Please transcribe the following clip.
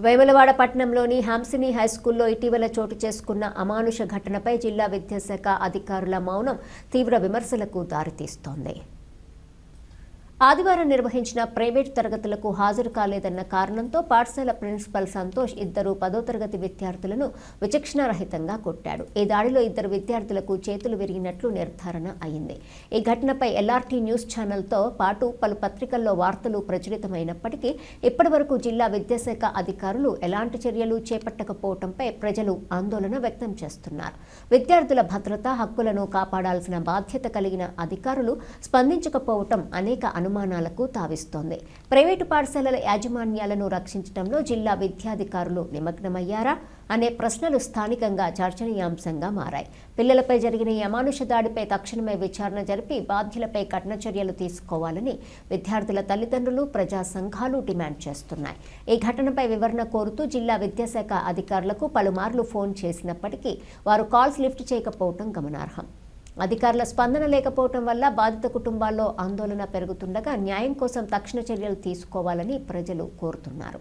వేములవాడ పట్టణంలోని హంసిని హైస్కూల్లో ఇటీవల చోటు చేసుకున్న అమానుష ఘటనపై జిల్లా విద్యాశాఖ అధికారుల మౌనం తీవ్ర విమర్శలకు దారితీస్తోంది. ఆదివారం నిర్వహించిన ప్రైవేటు తరగతులకు హాజరు కాలేదన్న కారణంతో పాఠశాల ప్రిన్సిపల్ సంతోష్ ఇద్దరు 10వ తరగతి విద్యార్థులను విచక్షణారహితంగా కొట్టాడు. ఈ దాడిలో ఇద్దరు విద్యార్థులకు చేతులు విరిగినట్లు నిర్ధారణ అయింది. ఈ ఘటనపై ఎల్ఆర్టీ న్యూస్ ఛానల్తో పాటు పలు పత్రికల్లో వార్తలు ప్రచురితమైనప్పటికీ ఇప్పటివరకు జిల్లా విద్యాశాఖ అధికారులు ఎలాంటి చర్యలు చేపట్టకపోవడంపై ప్రజలు ఆందోళన వ్యక్తం చేస్తున్నారు. విద్యార్థుల భద్రత, హక్కులను కాపాడాల్సిన బాధ్యత కలిగిన అధికారులు స్పందించకపోవడం అనేక అనుమానాలకు తావిస్తోంది. ప్రైవేటు పాఠశాలల యాజమాన్యాలను రక్షించడంలో జిల్లా విద్యాధికారులు నిమగ్నమయ్యారా అనే ప్రశ్నలు స్థానికంగా చర్చనీయాంశంగా మారాయి. పిల్లలపై జరిగిన ఈ అమానుష దాడిపై తక్షణమే విచారణ జరిపి బాధ్యులపై కఠిన చర్యలు తీసుకోవాలని విద్యార్థుల తల్లిదండ్రులు, ప్రజా సంఘాలు డిమాండ్ చేస్తున్నాయి. ఈ ఘటనపై వివరణ కోరుతూ జిల్లా విద్యాశాఖ అధికారులకు పలుమార్లు ఫోన్ చేసినప్పటికీ వారు కాల్స్ లిఫ్ట్ చేయకపోవడం గమనార్హం. అధికారుల స్పందన లేకపోవడం వల్ల బాధిత కుటుంబాల్లో ఆందోళన పెరుగుతుండగా న్యాయం కోసం తక్షణ చర్యలు తీసుకోవాలని ప్రజలు కోరుతున్నారు.